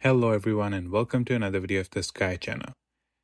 Hello everyone and welcome to another video of the Sky channel.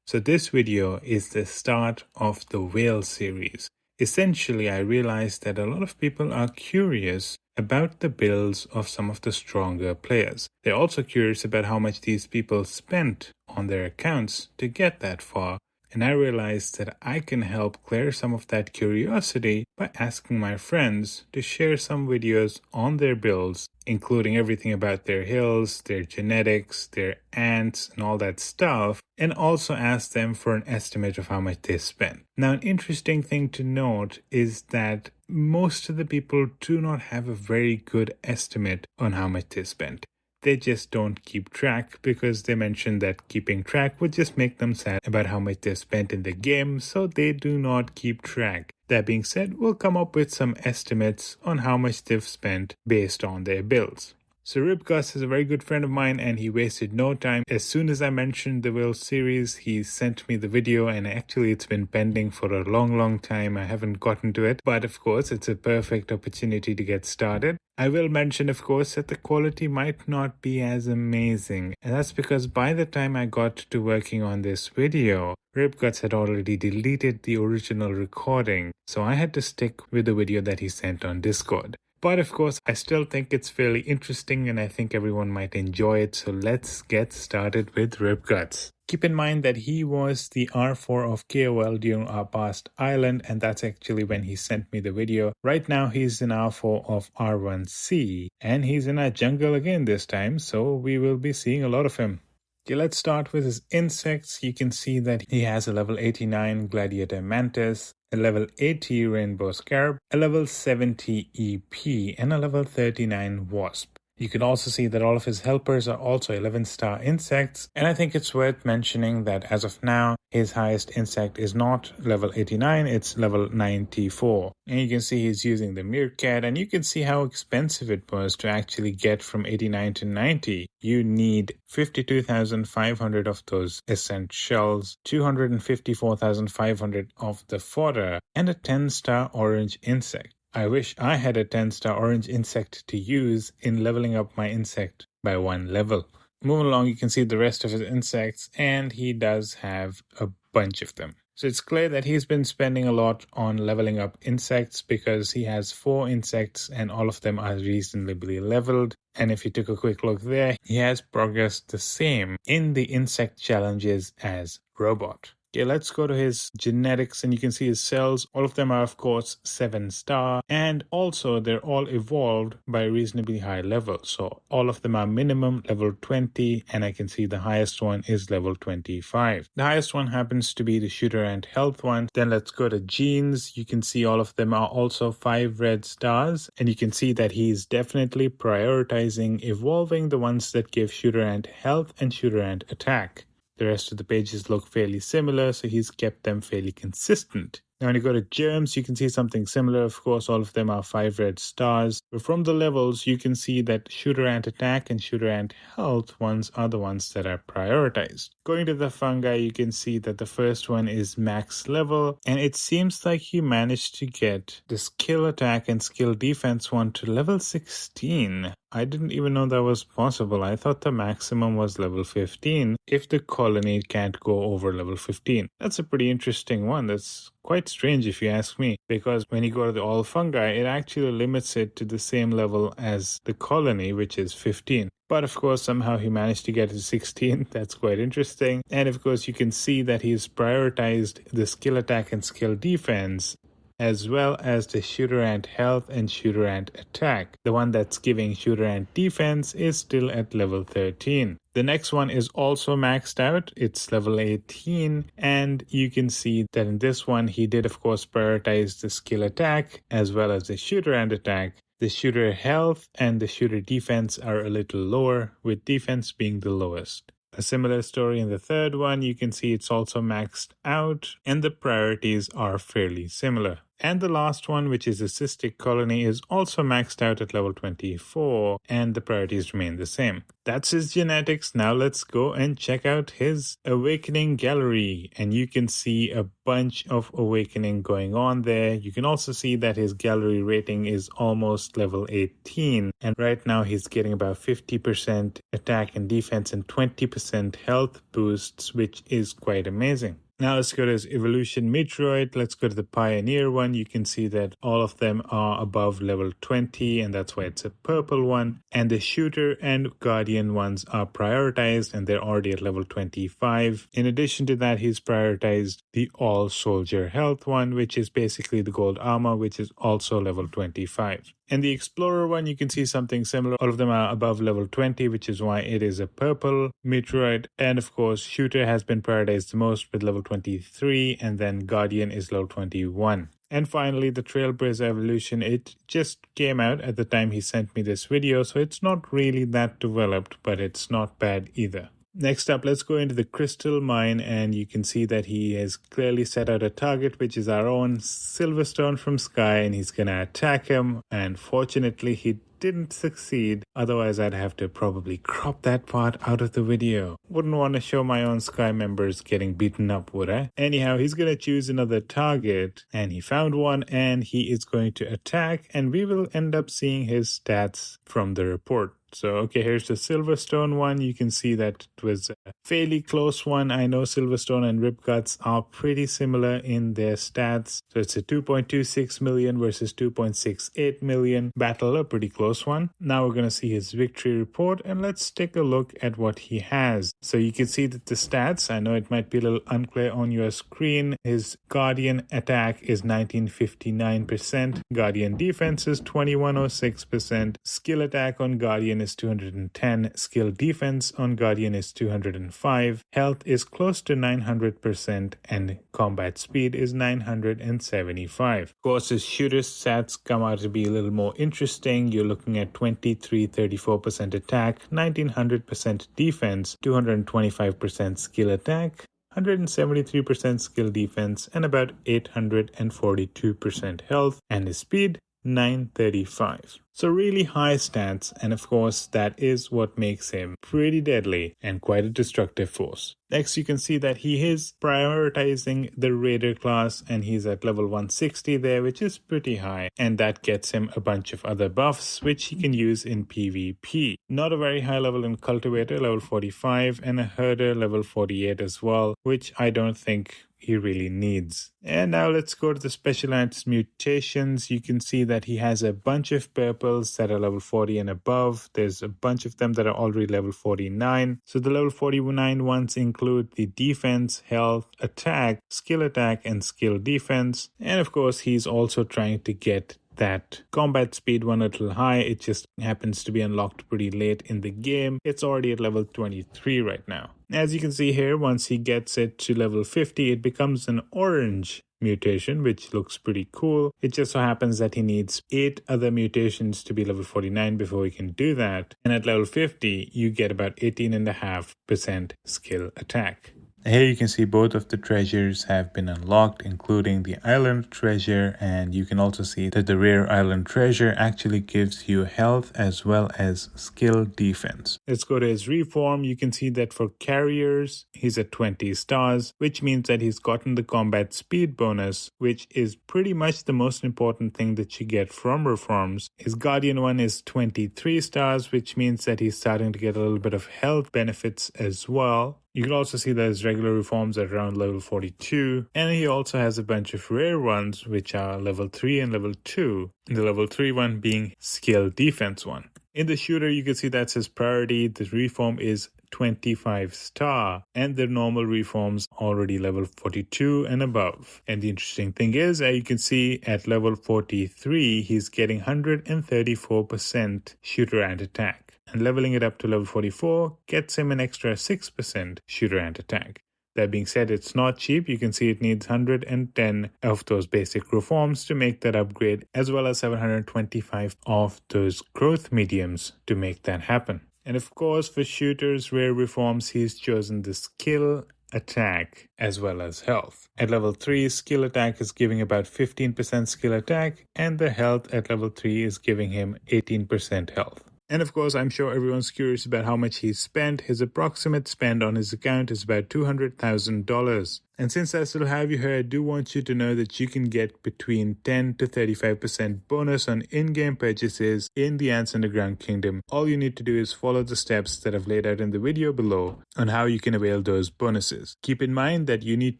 So this video is the start of the Whale series. Essentially, I realized that a lot of people are curious about the builds of some of the stronger players. They're also curious about how much these people spent on their accounts to get that far. And I realized that I can help clear some of that curiosity by asking my friends to share some videos on their builds, including everything about their hills, their genetics, their ants, and all that stuff, and also ask them for an estimate of how much they spent. Now, an interesting thing to note is that most of the people do not have a very good estimate on how much they spent. They just don't keep track because they mentioned that keeping track would just make them sad about how much they spent in the game, so they do not keep track. That being said, we'll come up with some estimates on how much they've spent based on their builds. So Ripgutz is a very good friend of mine and he wasted no time. As soon as I mentioned the Whale series, he sent me the video, and actually it's been pending for a long time. I haven't gotten to it, but of course it's a perfect opportunity to get started. I will mention, of course, that the quality might not be as amazing, and that's because by the time I got to working on this video, Ripgutz had already deleted the original recording, so I had to stick with the video that he sent on Discord. But of course, I still think it's fairly interesting and I think everyone might enjoy it, so let's get started with Ripgutz. Keep in mind that he was the R4 of KOL during our past island, and that's actually when he sent me the video. Right now he's in R4 of R1C, and he's in our jungle again this time, so we will be seeing a lot of him. Okay, let's start with his insects. You can see that he has a level 89 Gladiator Mantis, a level 80 Rainbow Scarab, a level 70 EP, and a level 39 Wasp. You can also see that all of his helpers are also 11-star insects, and I think it's worth mentioning that as of now, his highest insect is not level 89, it's level 94. And you can see he's using the meerkat, and you can see how expensive it was to actually get from 89 to 90. You need 52,500 of those ascent shells, 254,500 of the fodder, and a 10-star orange insect. I wish I had a 10-star orange insect to use in leveling up my insect by 1 level. Moving along, you can see the rest of his insects, and he does have a bunch of them. So it's clear that he's been spending a lot on leveling up insects because he has 4 insects and all of them are reasonably leveled. And if you took a quick look there, he has progressed the same in the insect challenges as Robot. Okay, let's go to his genetics, and you can see his cells. All of them are, of course, 7-star, and also they're all evolved by reasonably high level. So all of them are minimum level 20, and I can see the highest one is level 25. The highest one happens to be the Shooter Ant Health one. Then let's go to genes. You can see all of them are also 5 red stars, and you can see that he's definitely prioritizing evolving the ones that give Shooter Ant Health and Shooter Ant Attack. The rest of the pages look fairly similar, so he's kept them fairly consistent. Now when you go to germs, you can see something similar. Of course, all of them are 5 red stars. But from the levels, you can see that Shooter Ant Attack and Shooter Ant Health ones are the ones that are prioritized. Going to the fungi, you can see that the first one is max level, and it seems like he managed to get the skill attack and skill defense one to level 16. I didn't even know that was possible. I thought the maximum was level 15 if the colony can't go over level 15. That's a pretty interesting one. That's quite strange if you ask me, because when you go to the all fungi, it actually limits it to the same level as the colony, which is 15. But of course, somehow he managed to get to 16. That's quite interesting. And of course, you can see that he's prioritized the skill attack and skill defense, as well as the Shooter Ant Health and Shooter Ant Attack. The one that's giving Shooter Ant Defense is still at level 13. The next one is also maxed out. It's level 18, and you can see that in this one, he did of course prioritize the skill attack as well as the Shooter Ant Attack. The Shooter Health and the Shooter Defense are a little lower, with defense being the lowest. A similar story in the third one. You can see it's also maxed out, and the priorities are fairly similar. And the last one, which is a cystic colony, is also maxed out at level 24, and the priorities remain the same. That's his genetics. Now let's go and check out his awakening gallery, and you can see a bunch of awakening going on there. You can also see that his gallery rating is almost level 18, and right now he's getting about 50% attack and defense and 20% health boosts, which is quite amazing. Now let's go to his evolution Meteorite. Let's go to the Pioneer one. You can see that all of them are above level 20, and that's why it's a purple one. And the Shooter and Guardian ones are prioritized, and they're already at level 25. In addition to that, he's prioritized the All Soldier Health one, which is basically the gold armor, which is also level 25. And the Explorer one, you can see something similar. All of them are above level 20, which is why it is a purple Meteorite. And of course, Shooter has been prioritized the most with level 23, and then Guardian is level 21. And finally, the Trailblazer evolution, it just came out at the time he sent me this video, so it's not really that developed, but it's not bad either. Next up, let's go into the crystal mine, and you can see that he has clearly set out a target, which is our own Silverstone from Sky, and he's going to attack him. And fortunately, he didn't succeed. Otherwise, I'd have to probably crop that part out of the video. Wouldn't want to show my own Sky members getting beaten up, would I? Anyhow, he's going to choose another target, and he found one, and he is going to attack, and we will end up seeing his stats from the report. So, okay, here's the Silverstone one. You can see that it was a fairly close one. I know Silverstone and Ripgutz are pretty similar in their stats. So it's a 2.26 million versus 2.68 million battle, a pretty close one. Now we're going to see his victory report, and let's take a look at what he has. So you can see that the stats, I know it might be a little unclear on your screen. His Guardian attack is 1959%. Guardian defense is 2106%. Skill attack on Guardian is 210, skill defense on Guardian is 205, health is close to 900%, and combat speed is 975. Of course, his shooter stats come out to be a little more interesting. You're looking at 34% attack, 1900% defense, 225% skill attack, 173% skill defense, and about 842% health, and his speed 935. So really high stats, and of course that is what makes him pretty deadly and quite a destructive force. Next, you can see that he is prioritizing the Raider class, and he's at level 160 there, which is pretty high, and that gets him a bunch of other buffs which he can use in PvP. Not a very high level in Cultivator, level 45, and a Herder, level 48 as well, which I don't think he really needs. And now let's go to the special Ant Mutations. You can see that he has a bunch of purples that are level 40 and above. There's a bunch of them that are already level 49. So the level 49 ones include the defense, health, attack, and skill defense. And of course, he's also trying to get that combat speed one a little high. It just happens to be unlocked pretty late in the game. It's already at level 23 right now. As you can see here, once he gets it to level 50, it becomes an orange mutation, which looks pretty cool. It just so happens that he needs 8 other mutations to be level 49 before he can do that. And at level 50, you get about 18.5% skill attack. Here you can see both of the treasures have been unlocked, including the island treasure, and you can also see that the rare island treasure actually gives you health as well as skill defense. Let's go to his reform. You can see that for carriers, he's at 20 stars, which means that he's gotten the combat speed bonus, which is pretty much the most important thing that you get from reforms. His guardian one is 23 stars, which means that he's starting to get a little bit of health benefits as well. You can also see that his regular reforms are around level 42, and he also has a bunch of rare ones which are level 3 and level 2, the level 3 one being skill defense one. In the shooter, you can see that's his priority. The reform is 25 star, and the normal reforms already level 42 and above. And the interesting thing is, as you can see at level 43, he's getting 134% shooter and attack. And leveling it up to level 44 gets him an extra 6% shooter and attack. That being said, it's not cheap. You can see it needs 110 of those basic reforms to make that upgrade, as well as 725 of those growth mediums to make that happen. And of course, for shooters, rare reforms, he's chosen the skill attack as well as health. At level 3, skill attack is giving about 15% skill attack, and the health at level 3 is giving him 18% health. And of course, I'm sure everyone's curious about how much he's spent. His approximate spend on his account is about $200,000. And since I still have you here, I do want you to know that you can get between 10 to 35% bonus on in-game purchases in the Ants Underground Kingdom. All you need to do is follow the steps that I've laid out in the video below on how you can avail those bonuses. Keep in mind that you need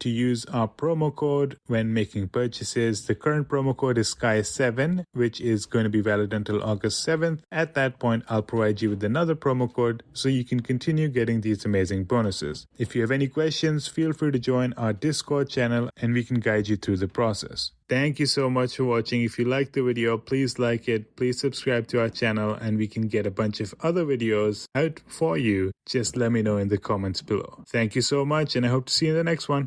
to use our promo code when making purchases. The current promo code is SKY7, which is going to be valid until August 7th. At that point, I'll provide you with another promo code so you can continue getting these amazing bonuses. If you have any questions, feel free to join our Discord channel and we can guide you through the process. Thank you so much for watching. If you liked the video, please like it, please subscribe to our channel, and we can get a bunch of other videos out for you. Just let me know in the comments below. Thank you so much, and I hope to see you in the next one.